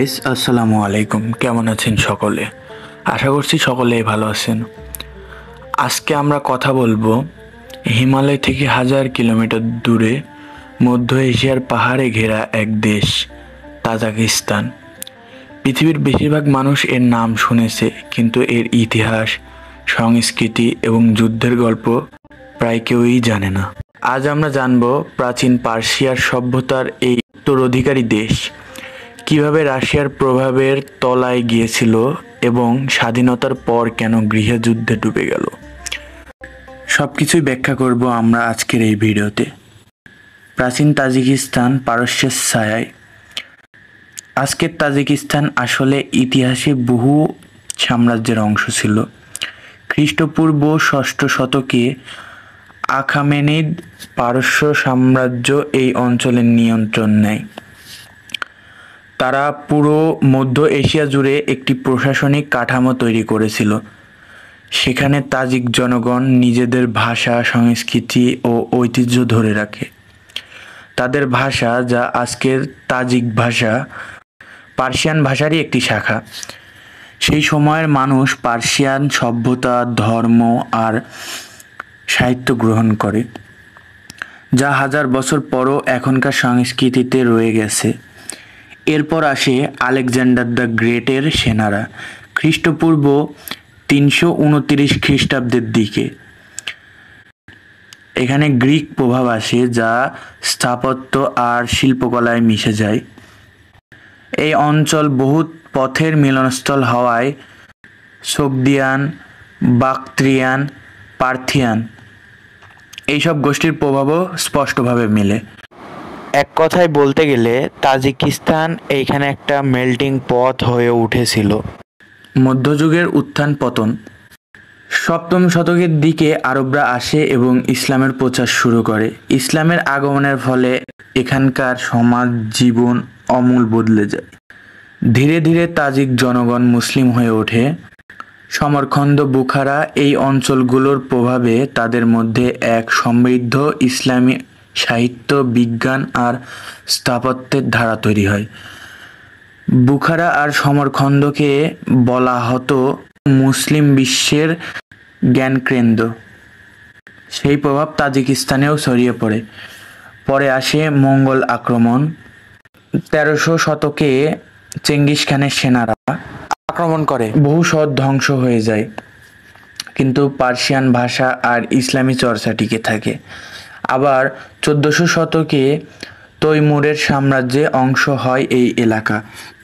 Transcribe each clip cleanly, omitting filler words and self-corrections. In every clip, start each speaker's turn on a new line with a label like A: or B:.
A: Guys, আসসালামু আলাইকুম। কেমন আছেন সকলে? আশা করছি সকলেই ভালো আছেন। আজকে আমরা কথা বলবো হিমালয় থেকে 1000 কিলোমিটার দূরে মধ্য এশিয়ার পাহাড়ে ঘেরা এক দেশ, তাজিকিস্তান। পৃথিবীর বেশিরভাগ মানুষ এর নাম শুনেছে, কিন্তু এর ইতিহাস, সংস্কৃতি এবং যুদ্ধের গল্প প্রায় কেউই জানে না। আজ আমরা জানব প্রাচীন পার্সিয়ার সভ্যতার এই উত্তরাধিকারী দেশ কিভাবে রাশিয়ার প্রভাবের তলায় গিয়েছিল এবং স্বাধীনতার পর কেন গৃহযুদ্ধে ডুবে গেল। সবকিছুই ব্যাখ্যা করব আমরা আজকের এই ভিডিওতে। প্রাচীন তাজিকিস্তান পারস্যের ছায়ায়। আজকের তাজিকিস্তান আসলে ইতিহাসে বহু সাম্রাজ্যের অংশ ছিল। খ্রিস্টপূর্ব 6ষ্ঠ শতকে আখামেনিদ পারস্য সাম্রাজ্য এই অঞ্চলের নিয়ন্ত্রণ নেয়। তারা পুরো মধ্য এশিয়া জুড়ে একটি প্রশাসনিক কাঠামো তৈরি করেছিল। সেখানে তাজিক জনগণ নিজেদের ভাষা, সংস্কৃতি ও ঐতিহ্য ধরে রাখে। তাদের ভাষা, যা আজকের তাজিক ভাষা, পার্সিয়ান ভাষারই একটি শাখা। সেই সময়ের মানুষ পার্সিয়ান সভ্যতা, ধর্ম আর সাহিত্য গ্রহণ করে, যা 1000 বছর পরও এখনকার সংস্কৃতিতে রয়ে গেছে। এরপর আসে আলেকজান্ডার দ্য গ্রেটের সেনারা খ্রিস্টপূর্ব 329 খ্রিস্টাব্দের দিকে। এখানে গ্রিক প্রভাব আসে, যা স্থাপত্য আর শিল্পকলায় মিশে যায়। এই অঞ্চল বহুত পথের মিলনস্থল হওয়ায় সোগদিয়ান, বাকট্রিয়ান, পার্থিয়ান এইসব গোষ্ঠীর প্রভাবও স্পষ্টভাবে মেলে। এক কথায় বলতে গেলে তাজিকিস্তান এইখানে একটা মেল্টিং পথ হয়ে উঠেছিল। মধ্যযুগের উত্থান পতন। 7ম শতকের দিকে আরবরা আসে এবং ইসলামের প্রচার শুরু করে। ইসলামের আগমনের ফলে এখানকার সমাজ জীবন আমূল বদলে যায়। ধীরে ধীরে তাজিক জনগণ মুসলিম হয়ে ওঠে। সমরখন্দ, বুখারা এই অঞ্চলগুলোর প্রভাবে তাদের মধ্যে এক সমৃদ্ধ ইসলামী সাহিত্য, বিজ্ঞান আর স্থাপত্যের ধারা তৈরি হয়। বুখারা আর সমরখন্দকে বলা হতো মুসলিম বিশ্বের জ্ঞানকেন্দ্র। সেই প্রভাব তাজিকিস্তানেও ছড়িয়ে পড়ে। পরে আসে মঙ্গল আক্রমণ। 1300 শতকে চেঙ্গিস খানের সেনারা আক্রমণ করে, বহু শহর ধ্বংস হয়ে যায়, কিন্তু পার্সিয়ান ভাষা আর ইসলামী চর্চা টিকে থাকে। আবার 1400 শতকে তৈমুরের সাম্রাজ্যে অংশ হয় এই এলাকা।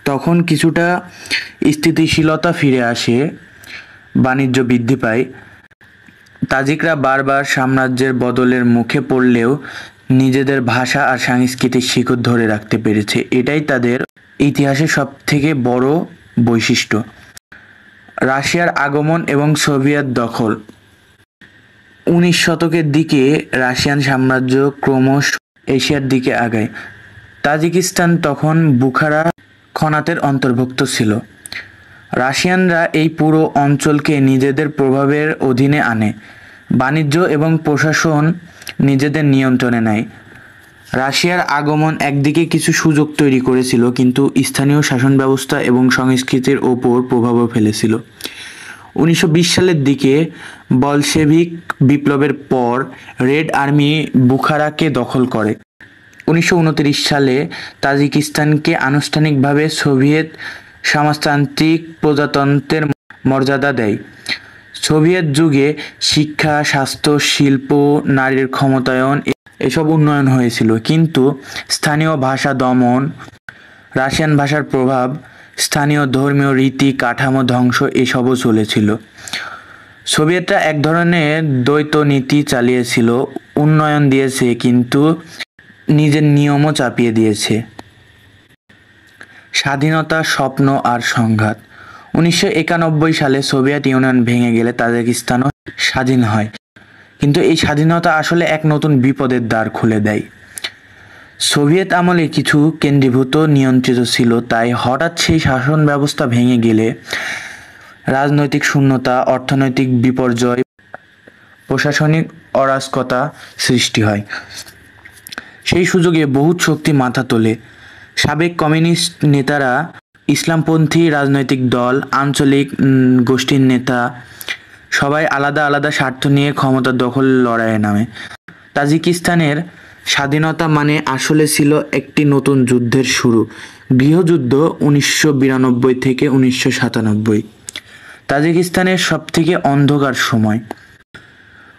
A: তখন কিছুটা স্থিতিশীলতা ফিরে আসে, বাণিজ্য বৃদ্ধি পায়। তাজিকরা বারবার সাম্রাজ্যের বদলের মুখে পড়লেও নিজেদের ভাষা আর সাংস্কৃতিক শিকড় ধরে রাখতে পেরেছে। এটাই তাদের ইতিহাসের সবথেকে বড় বৈশিষ্ট্য। রাশিয়ার আগমন এবং সোভিয়েত দখল। 19 শতকের দিকে রাশিয়ান সাম্রাজ্য ক্রমশ এশিয়ার দিকে আগায়। তাজিকিস্তান তখন বুখারা খনাতের অন্তর্ভুক্ত ছিল। রাশিয়ানরা এই পুরো অঞ্চলকে নিজেদের প্রভাবের অধীনে আনে, বাণিজ্য এবং প্রশাসন নিজেদের নিয়ন্ত্রণে নেয়। রাশিয়ার আগমন একদিকে কিছু সুযোগ তৈরি করেছিল, কিন্তু স্থানীয় শাসন ব্যবস্থা এবং সংস্কৃতির ওপর প্রভাবও ফেলেছিল। 1920 সালের দিকে বলশেভিক বিপ্লবের পর রেড আর্মি বুখারাকে দখল করে। 1929 সালে তাজিকিস্তানকে আনুষ্ঠানিকভাবে সোভিয়েত সমাজতান্ত্রিক প্রজাতন্ত্রের মর্যাদা দেয়। সোভিয়েত যুগে শিক্ষা, স্বাস্থ্য, শিল্প, নারীর ক্ষমতায়ন এসব উন্নয়ন হয়েছিল, কিন্তু স্থানীয় ভাষা দমন, রাশিয়ান ভাষার প্রভাব, স্থানীয় ধর্মীয় রীতি কাঠামো ধ্বংস এসবও চলেছিল। সোভিয়েতরা এক ধরনের দ্বৈত নীতি চালিয়েছিল, উন্নয়ন দিয়েছে কিন্তু নিজের নিয়মও চাপিয়ে দিয়েছে। স্বাধীনতা, স্বপ্ন আর সংঘাত। 1991 সালে সোভিয়েত ইউনিয়ন ভেঙে গেলে তাজিকিস্তানও স্বাধীন হয়, কিন্তু এই স্বাধীনতা আসলে এক নতুন বিপদের দ্বার খুলে দেয়। সোভিয়েত আমলে কিছু কেন্দ্রীভূত নিয়ন্ত্রিত ছিল, তাই হঠাৎ সেই শাসন ব্যবস্থা ভেঙে গেলে রাজনৈতিক শূন্যতা, অর্থনৈতিক বিপর্যয়, প্রশাসনিক অরাজকতা সৃষ্টি হয়। সেই সুযোগে বহুত শক্তি মাথা তোলে। সাবেক কমিউনিস্ট নেতারা ইসলামপন্থী রাজনৈতিক দল, আঞ্চলিক গোষ্ঠীর নেতা সবাই আলাদা আলাদা স্বার্থ নিয়ে ক্ষমতা দখল লড়াইয়ে নামে। তাজিকিস্তানের স্বাধীনতা মানে আসলে ছিল একটি নতুন যুদ্ধের শুরু, গৃহযুদ্ধ 1992 থেকে 1997। তাজিকিস্তানের সবথেকে অন্ধকার সময়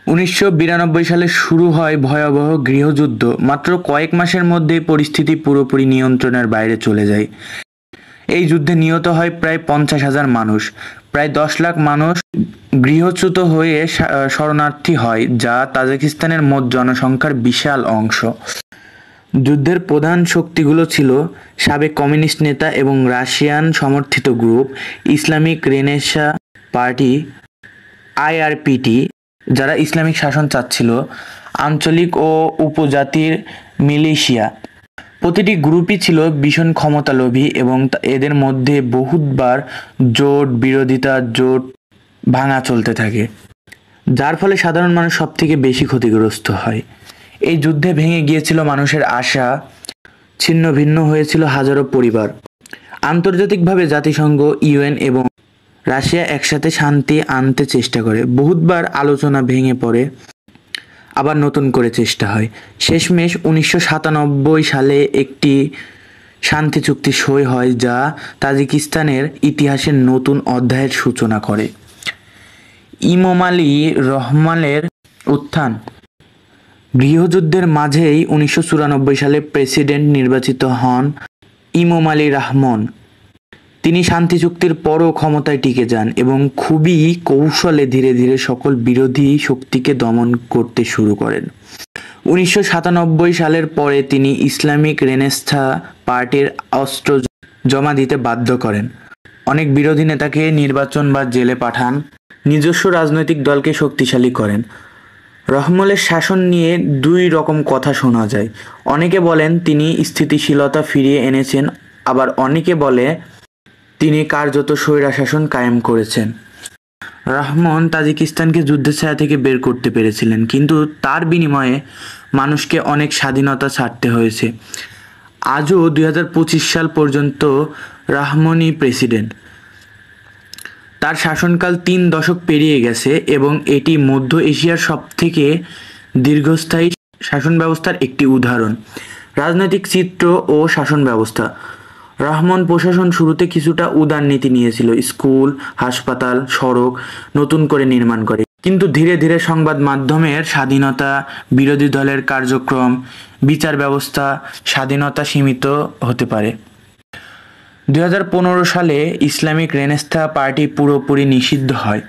A: 1992 সালে শুরু হয় ভয়াবহ গৃহযুদ্ধ। মাত্র কয়েক মাসের মধ্যেই পরিস্থিতি পুরোপুরি নিয়ন্ত্রণের বাইরে চলে যায়। এই যুদ্ধে নিহত হয় প্রায় 50,000 মানুষ, প্রায় 10 লাখ মানুষ গৃহচ্যুত হয়ে শরণার্থী হয়, যা তাজিকিস্তানের মোট জনসংখ্যার বিশাল অংশ। যুদ্ধের প্রধান শক্তিগুলো ছিল সাবেক কমিউনিস্ট নেতা এবং রাশিয়ান সমর্থিত group Islamic renaissance party IRPT, যারা ইসলামিক শাসন চাচ্ছিল, আঞ্চলিক ও উপজাতির মিলিশিয়া। প্রতিটি গ্রুপই ছিল ভীষণ ক্ষমতালোভী এবং এদের মধ্যে বহুতবার জোট বিরোধিতা, জোট ভাঙা চলতে থাকে, যার ফলে সাধারণ মানুষ সব থেকে বেশি ক্ষতিগ্রস্ত হয়। এই যুদ্ধে ভেঙে গিয়েছিল মানুষের আশা, ছিন্ন ভিন্ন হয়েছিল হাজারো পরিবার। আন্তর্জাতিকভাবে জাতিসংঘ, UN এবং রাশিয়া একসাথে শান্তি আনতে চেষ্টা করে। বহুতবার আলোচনা ভেঙে পড়ে, আবার নতুন করে চেষ্টা হয়। শেষমেশ 1997 সালে একটি শান্তি চুক্তি সই হয়, যা তাজিকিস্তানের ইতিহাসের নতুন অধ্যায়ের সূচনা করে। ইমোমালি রহমানের উত্থান। গৃহযুদ্ধের মাঝেই 1994 সালে প্রেসিডেন্ট নির্বাচিত হন ইমোমালি রহমান। তিনি শান্তি চুক্তির পরও ক্ষমতায় টিকে যান এবং খুবই কৌশলে ধীরে ধীরে সকল বিরোধী শক্তিকে দমন করতে শুরু করেন। 1997 সালের পরে তিনি ইসলামিক রেনেসাঁ পার্টির অস্ত্র জমা দিতে বাধ্য করেন, অনেক বিরোধী নেতাকে নির্বাচন বা জেলে পাঠান, নিজস্ব রাজনৈতিক দলকে শক্তিশালী করেন। রহমানের শাসন নিয়ে দুই রকম কথা শোনা যায়। অনেকে বলেন তিনি স্থিতিশীলতা ফিরিয়ে এনেছেন, আবার অনেকে বলে তিনি কার্যত স্বৈরশাসন কায়েম করেছেন। রহমান তাজিকিস্তানকে যুদ্ধের ছায়া থেকে বের করতে পেরেছিলেন, কিন্তু তার বিনিময়ে মানুষকে অনেক স্বাধীনতা ছাড়তে হয়েছে। আজও 2025 সাল পর্যন্ত রহমানই প্রেসিডেন্ট। তার শাসনকাল 3 দশক পেরিয়ে গেছে এবং এটি মধ্য এশিয়ার সবথেকে দীর্ঘস্থায়ী শাসন ব্যবস্থার একটি উদাহরণ। রাজনৈতিক চিত্র ও শাসন ব্যবস্থা। রহমান প্রশাসন শুরুতে কিছুটা উদার নীতি নিয়েছিল, স্কুল, হাসপাতাল, সড়ক নতুন করে নির্মাণ করে। কিন্তু ধীরে ধীরে সংবাদ মাধ্যমের স্বাধীনতা, বিরোধী দলের কার্যক্রম, বিচার ব্যবস্থা স্বাধীনতা সীমিত হতে পারে। 2015 সালে ইসলামিক রেনেসাঁ পার্টি পুরোপুরি নিষিদ্ধ হয়।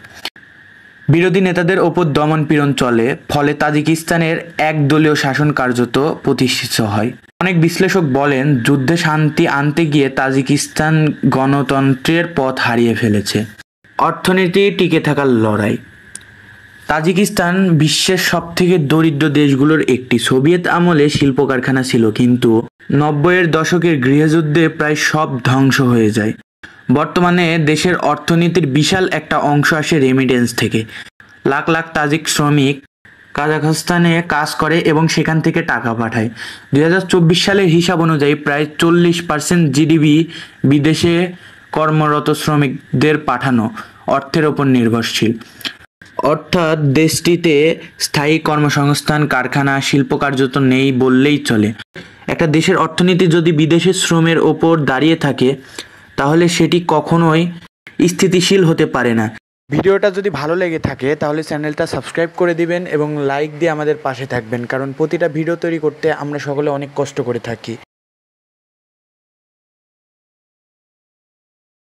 A: বিরোধী নেতাদের ওপর দমন-পীড়ন চলে, ফলে তাজিকিস্তানের একদলীয় শাসন কার্যত প্রতিষ্ঠিত হয়। অনেক বিশ্লেষক বলেন, যুদ্ধে শান্তি আনতে গিয়ে তাজিকিস্তান গণতন্ত্রের পথ হারিয়ে ফেলেছে। অর্থনীতি টিকে থাকার লড়াই। তাজিকিস্তান বিশ্বের সবথেকে দরিদ্র দেশগুলোর একটি। সোভিয়েত আমলে শিল্প কারখানা ছিল, কিন্তু 90-এর দশকের গৃহযুদ্ধে প্রায় সব ধ্বংস হয়ে যায়। বর্তমানে দেশের অর্থনীতির বিশাল একটা অংশ আসে রেমিটেন্স থেকে। লাখ লাখ তাজিক শ্রমিক কাজাখস্তানে কাজ করে এবং সেখান থেকে টাকা পাঠায়। 2024 সালের হিসাব অনুযায়ী প্রায় 40% GDP বিদেশে কর্মরত শ্রমিকদের পাঠানো অর্থের ওপর নির্ভরশীল। অর্থাৎ দেশটিতে স্থায়ী কর্মসংস্থান, কারখানা, শিল্প কার্যত নেই বললেই চলে। একটা দেশের অর্থনীতি যদি বিদেশের শ্রমের ওপর দাঁড়িয়ে থাকে, তাহলে সেটি কখনোই স্থিতিশীল হতে পারে না। ভিডিওটা যদি ভালো লেগে থাকে তাহলে চ্যানেলটা সাবস্ক্রাইব করে দিবেন এবং লাইক দিয়ে আমাদের পাশে থাকবেন, কারণ প্রতিটা ভিডিও তৈরি করতে আমরা সকলে অনেক কষ্ট করে থাকি।